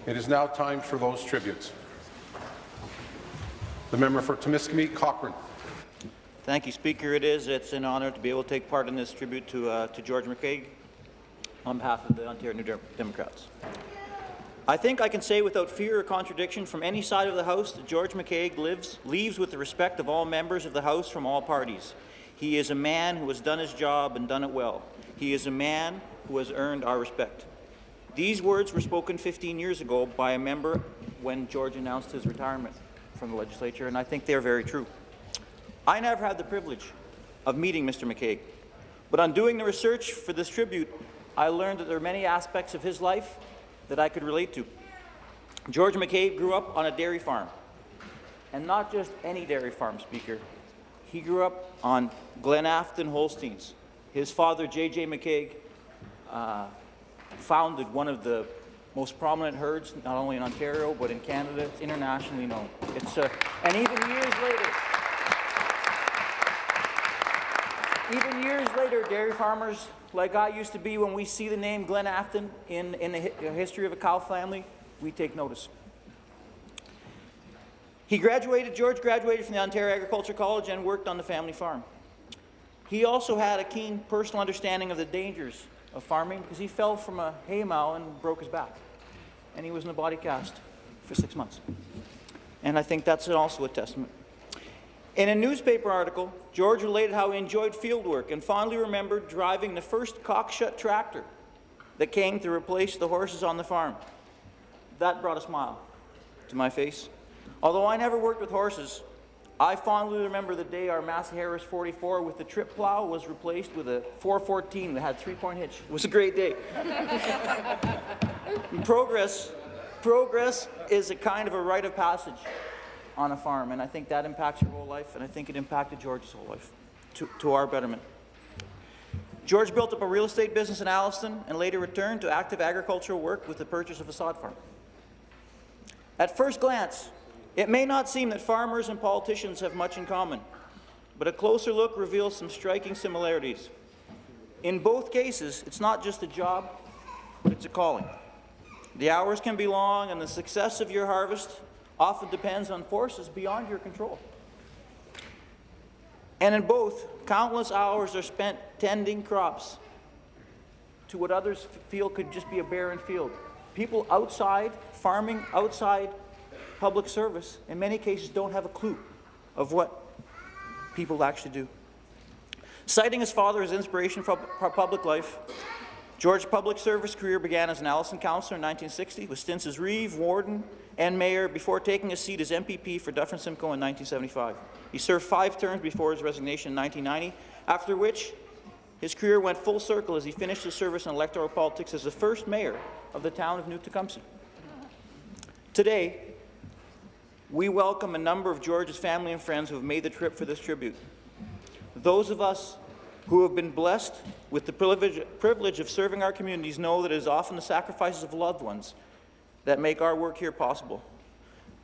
It is now time for those tributes. The member for Timiskaming, Cochrane. Thank you, Speaker. It's an honour to be able to take part in this tribute to George McCague on behalf of the Ontario New Democrats. I think I can say without fear or contradiction from any side of the House that George McCague leaves with the respect of all members of the House from all parties. He is a man who has done his job and done it well. He is a man who has earned our respect. These words were spoken 15 years ago by a member when George announced his retirement from the legislature, and I think they're very true. I never had the privilege of meeting Mr. McCague, but on doing the research for this tribute, I learned that there are many aspects of his life that I could relate to. George McCabe grew up on a dairy farm, and not just any dairy farm, Speaker. He grew up on Glenafton Holsteins. His father, J.J. McCague, founded one of the most prominent herds, not only in Ontario, but in Canada. It's internationally known. And even years later, dairy farmers like I used to be, when we see the name Glenafton in the history of a cow family, we take notice. George graduated from the Ontario Agricultural College and worked on the family farm. He also had a keen personal understanding of the dangers of farming because he fell from a hay mow and broke his back. And he was in a body cast for 6 months. And I think that's also a testament. In a newspaper article, George related how he enjoyed field work and fondly remembered driving the first cockshut tractor that came to replace the horses on the farm. That brought a smile to my face. Although I never worked with horses, I fondly remember the day our Massey Harris 44 with the trip plow was replaced with a 414 that had 3-point hitch. It was a great day. Progress is a kind of a rite of passage on a farm, and I think that impacts your whole life, and I think it impacted George's whole life, to our betterment. George built up a real estate business in Alliston and later returned to active agricultural work with the purchase of a sod farm. At first glance, it may not seem that farmers and politicians have much in common, but a closer look reveals some striking similarities. In both cases, it's not just a job, but it's a calling. The hours can be long, and the success of your harvest often depends on forces beyond your control. And in both, countless hours are spent tending crops to what others feel could just be a barren field. People outside, farming outside public service, in many cases don't have a clue of what people actually do. Citing his father as inspiration for public life, George's public service career began as an Alliston councillor in 1960, with stints as Reeve, Warden, and Mayor before taking a seat as MPP for Dufferin-Simcoe in 1975. He served 5 terms before his resignation in 1990, after which his career went full circle as he finished his service in electoral politics as the first mayor of the town of New Tecumseh. Today, we welcome a number of George's family and friends who have made the trip for this tribute. Those of us who have been blessed with the privilege of serving our communities know that it is often the sacrifices of loved ones that make our work here possible.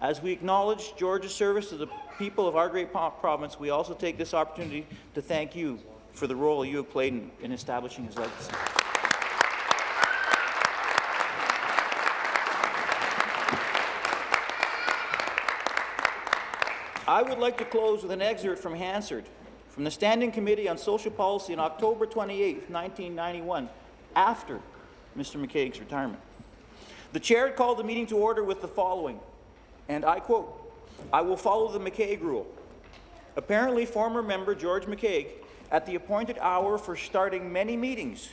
As we acknowledge George's service to the people of our great province, we also take this opportunity to thank you for the role you have played in establishing his legacy. I would like to close with an excerpt from Hansard, from the Standing Committee on Social Policy on October 28, 1991, after Mr. McCaig's retirement. The chair called the meeting to order with the following, and I quote, "I will follow the McCaig rule. Apparently, former member George McCaig, at the appointed hour for starting many meetings,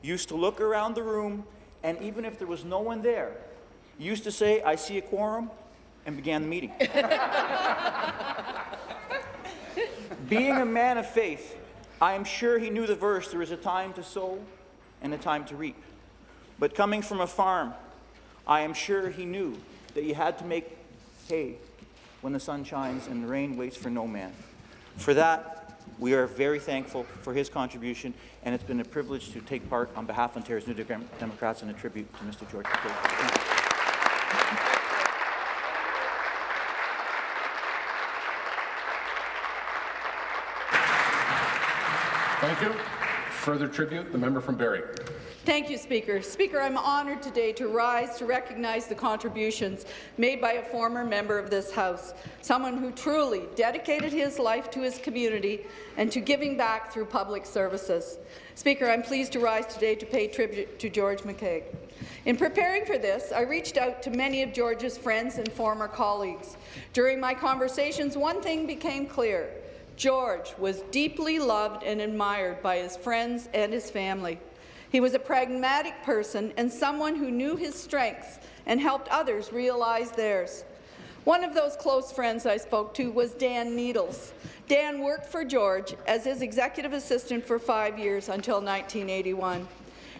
used to look around the room, and even if there was no one there, used to say, 'I see a quorum,' and began the meeting." Being a man of faith, I am sure he knew the verse, "There is a time to sow and a time to reap." But coming from a farm, I am sure he knew that you had to make hay when the sun shines and the rain waits for no man. For that, we are very thankful for his contribution, and it's been a privilege to take part on behalf of Ontario's New Democrats in a tribute to Mr. George McCaig. Thank you. Further tribute, the member from Barrie. Thank you, Speaker. Speaker, I'm honoured today to rise to recognize the contributions made by a former member of this House, someone who truly dedicated his life to his community and to giving back through public services. Speaker, I'm pleased to rise today to pay tribute to George McCague. In preparing for this, I reached out to many of George's friends and former colleagues. During my conversations, one thing became clear. George was deeply loved and admired by his friends and his family. He was a pragmatic person and someone who knew his strengths and helped others realize theirs. One of those close friends I spoke to was Dan Needles. Dan worked for George as his executive assistant for 5 years until 1981.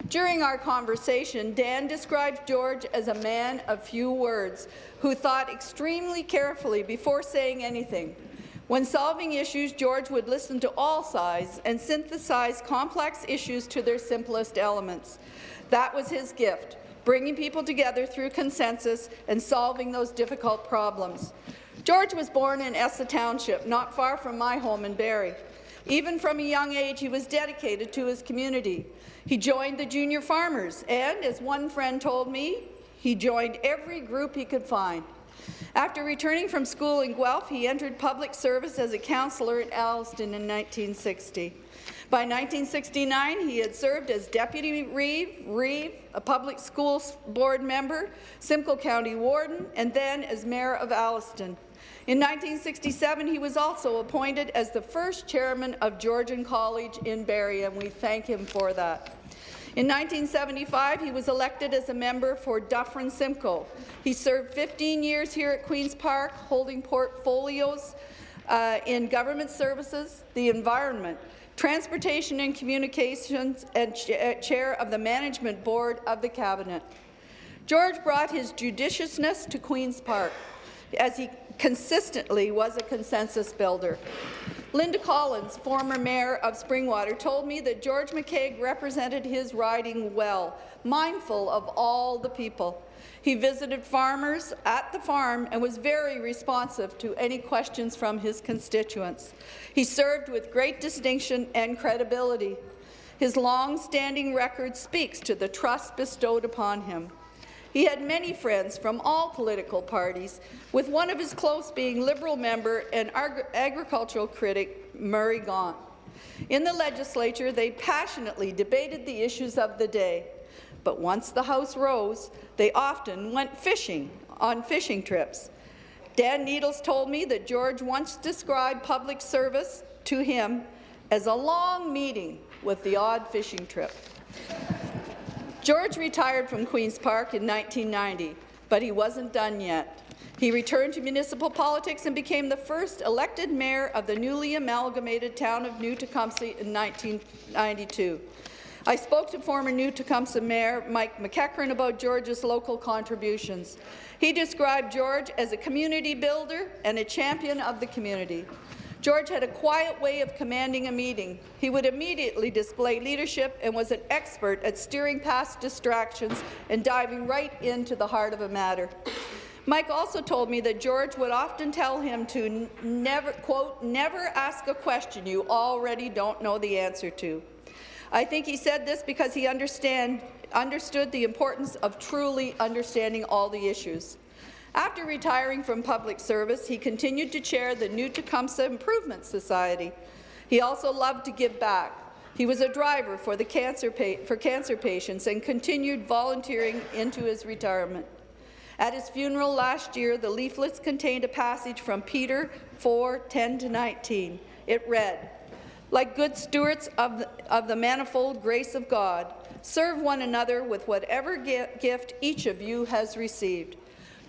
During our conversation, Dan described George as a man of few words who thought extremely carefully before saying anything. When solving issues, George would listen to all sides and synthesize complex issues to their simplest elements. That was his gift, bringing people together through consensus and solving those difficult problems. George was born in Essa Township, not far from my home in Barrie. Even from a young age, he was dedicated to his community. He joined the junior farmers, and, as one friend told me, he joined every group he could find. After returning from school in Guelph, he entered public service as a councillor in Alliston in 1960. By 1969, he had served as Deputy Reeve, a public schools board member, Simcoe County Warden, and then as Mayor of Alliston. In 1967, he was also appointed as the first chairman of Georgian College in Barrie, and we thank him for that. In 1975, he was elected as a member for Dufferin-Simcoe. He served 15 years here at Queen's Park, holding portfolios in government services, the environment, transportation and communications, and chair of the management board of the cabinet. George brought his judiciousness to Queen's Park, as he consistently was a consensus builder. Linda Collins, former mayor of Springwater, told me that George McCague represented his riding well, mindful of all the people. He visited farmers at the farm and was very responsive to any questions from his constituents. He served with great distinction and credibility. His long-standing record speaks to the trust bestowed upon him. He had many friends from all political parties, with one of his close being Liberal member and agricultural critic Murray Gaunt. In the legislature, they passionately debated the issues of the day, but once the House rose, they often went fishing on fishing trips. Dan Needles told me that George once described public service to him as a long meeting with the odd fishing trip. George retired from Queen's Park in 1990, but he wasn't done yet. He returned to municipal politics and became the first elected mayor of the newly amalgamated town of New Tecumseh in 1992. I spoke to former New Tecumseh Mayor Mike McCague about George's local contributions. He described George as a community builder and a champion of the community. George had a quiet way of commanding a meeting. He would immediately display leadership and was an expert at steering past distractions and diving right into the heart of a matter. Mike also told me that George would often tell him to never, quote, never ask a question you already don't know the answer to. I think he said this because he understood the importance of truly understanding all the issues. After retiring from public service, he continued to chair the New Tecumseh Improvement Society. He also loved to give back. He was a driver for cancer patients and continued volunteering into his retirement. At his funeral last year, the leaflets contained a passage from Peter 4:10-19. It read, "Like good stewards of the manifold grace of God, serve one another with whatever gift each of you has received."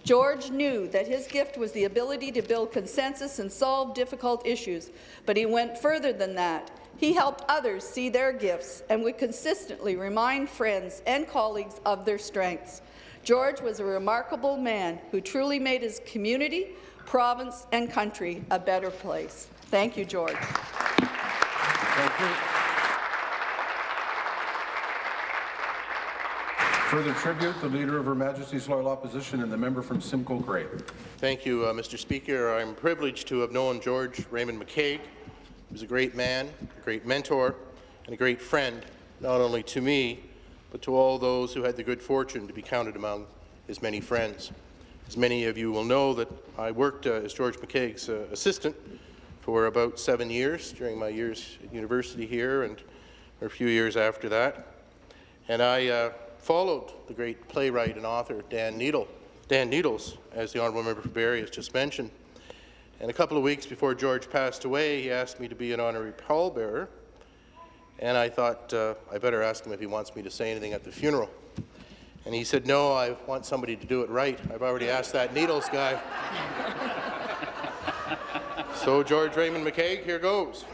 George knew that his gift was the ability to build consensus and solve difficult issues, but he went further than that. He helped others see their gifts and would consistently remind friends and colleagues of their strengths. George was a remarkable man who truly made his community, province, and country a better place. Thank you, George. Thank you. Further tribute, the Leader of Her Majesty's Loyal Opposition and the member from Simcoe Grey. Thank you, Mr. Speaker. I'm privileged to have known George Raymond McCague. He was a great man, a great mentor, and a great friend not only to me, but to all those who had the good fortune to be counted among his many friends. As many of you will know, that I worked as George McCague's assistant for about 7 years during my years at university here and a few years after that. And I followed the great playwright and author Dan Needles, as the Honourable Member for Barrie has just mentioned. And a couple of weeks before George passed away, he asked me to be an honorary pallbearer. And I thought I better ask him if he wants me to say anything at the funeral. And he said, no, I want somebody to do it right. I've already asked that Needles guy. So George Raymond McCague, here goes.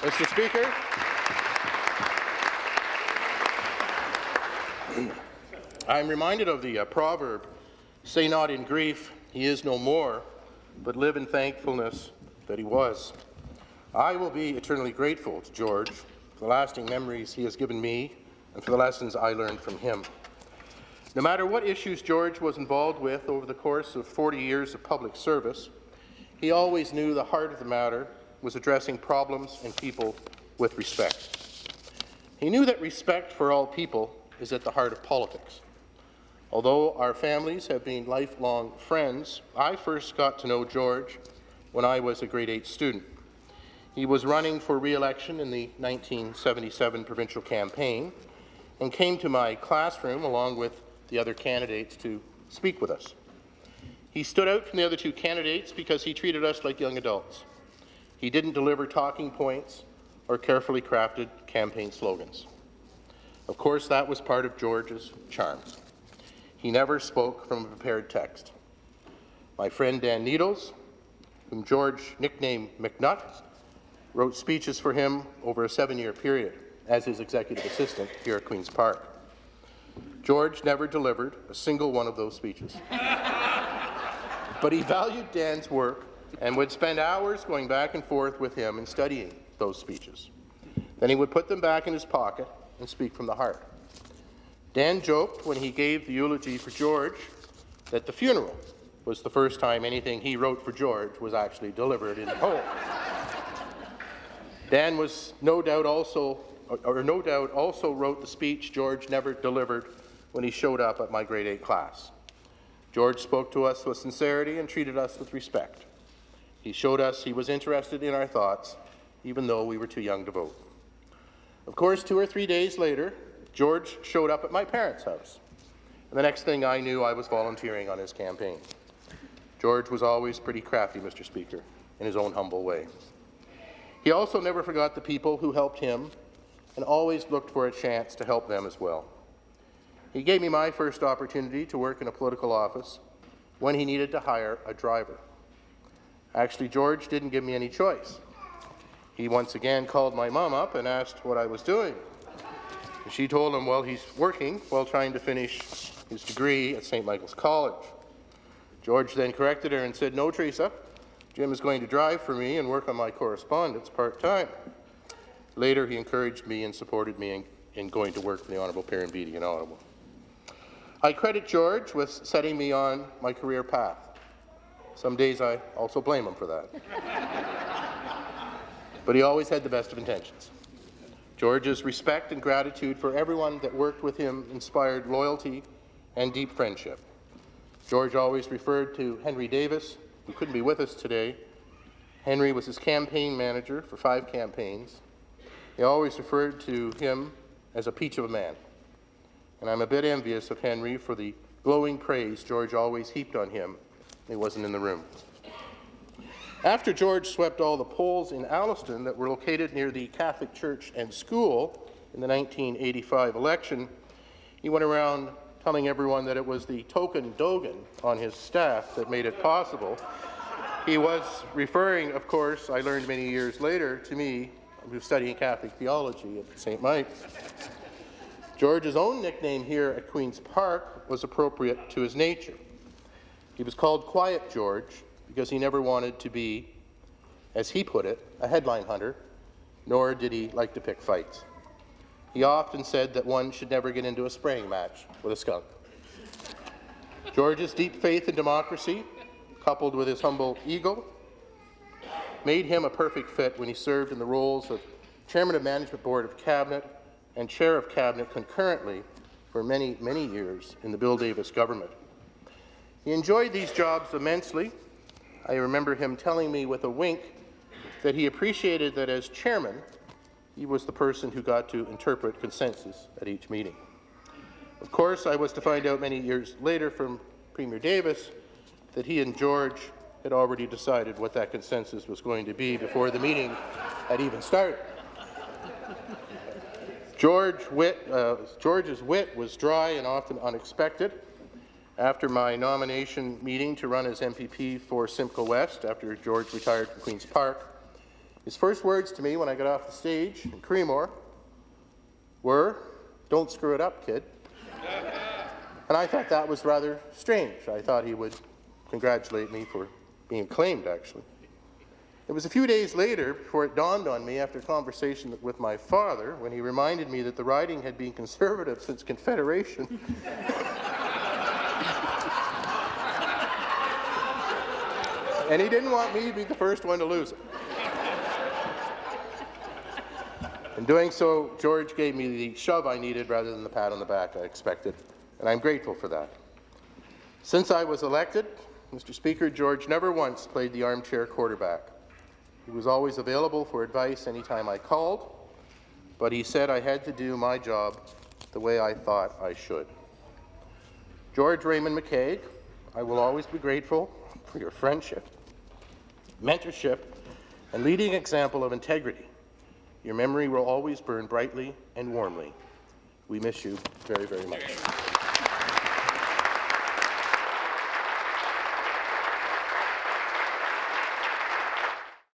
Mr. Speaker, I'm reminded of the proverb, say not in grief, he is no more, but live in thankfulness that he was. I will be eternally grateful to George for the lasting memories he has given me and for the lessons I learned from him. No matter what issues George was involved with over the course of 40 years of public service, he always knew the heart of the matter was addressing problems and people with respect. He knew that respect for all people is at the heart of politics. Although our families have been lifelong friends, I first got to know George when I was a grade 8 student. He was running for re-election in the 1977 provincial campaign and came to my classroom along with the other candidates to speak with us. He stood out from the other two candidates because he treated us like young adults. He didn't deliver talking points or carefully crafted campaign slogans. Of course, that was part of George's charm. He never spoke from a prepared text. My friend Dan Needles, whom George nicknamed McNutt, wrote speeches for him over a 7-year period as his executive assistant here at Queen's Park. George never delivered a single one of those speeches. But he valued Dan's work and would spend hours going back and forth with him and studying those speeches. Then he would put them back in his pocket and speak from the heart. Dan joked when he gave the eulogy for George that the funeral was the first time anything he wrote for George was actually delivered in poem. Dan was no doubt also wrote the speech George never delivered when he showed up at my grade 8 class. George spoke to us with sincerity and treated us with respect. He showed us he was interested in our thoughts, even though we were too young to vote. Of course, 2 or 3 days later, George showed up at my parents' house. And the next thing I knew, I was volunteering on his campaign. George was always pretty crafty, Mr. Speaker, in his own humble way. He also never forgot the people who helped him and always looked for a chance to help them as well. He gave me my first opportunity to work in a political office when he needed to hire a driver. Actually, George didn't give me any choice. He once again called my mom up and asked what I was doing. She told him, well, he's working while trying to finish his degree at St. Michael's College. George then corrected her and said, no, Teresa, Jim is going to drive for me and work on my correspondence part-time. Later, he encouraged me and supported me in going to work for the Honourable Perrin Beatty in Ottawa. I credit George with setting me on my career path. Some days I also blame him for that. But he always had the best of intentions. George's respect and gratitude for everyone that worked with him inspired loyalty and deep friendship. George always referred to Henry Davis, who couldn't be with us today. Henry was his campaign manager for 5 campaigns. He always referred to him as a peach of a man. And I'm a bit envious of Henry for the glowing praise George always heaped on him when he wasn't in the room. After George swept all the polls in Alliston that were located near the Catholic Church and school in the 1985 election, he went around telling everyone that it was the token Dogan on his staff that made it possible. He was referring, of course, I learned many years later, to me, who was studying Catholic theology at St. Mike's. George's own nickname here at Queen's Park was appropriate to his nature. He was called Quiet George because he never wanted to be, as he put it, a headline hunter, nor did he like to pick fights. He often said that one should never get into a spraying match with a skunk. George's deep faith in democracy, coupled with his humble ego, made him a perfect fit when he served in the roles of Chairman of Management Board of Cabinet and Chair of Cabinet concurrently for many, many years in the Bill Davis government. He enjoyed these jobs immensely. I remember him telling me with a wink that he appreciated that as chairman, he was the person who got to interpret consensus at each meeting. Of course, I was to find out many years later from Premier Davis that he and George had already decided what that consensus was going to be before the meeting had even started. George's wit was dry and often unexpected. After my nomination meeting to run as MPP for Simcoe West, after George retired from Queen's Park, his first words to me when I got off the stage in Creemore were, "Don't screw it up, kid." And I thought that was rather strange. I thought he would congratulate me for being acclaimed, actually. It was a few days later before it dawned on me after a conversation with my father when he reminded me that the riding had been Conservative since Confederation. And he didn't want me to be the first one to lose it. In doing so, George gave me the shove I needed rather than the pat on the back I expected, and I'm grateful for that. Since I was elected, Mr. Speaker, George never once played the armchair quarterback. He was always available for advice anytime I called, but he said I had to do my job the way I thought I should. George Raymond McCague, I will always be grateful for your friendship, mentorship, and leading example of integrity. Your memory will always burn brightly and warmly. We miss you very, very much.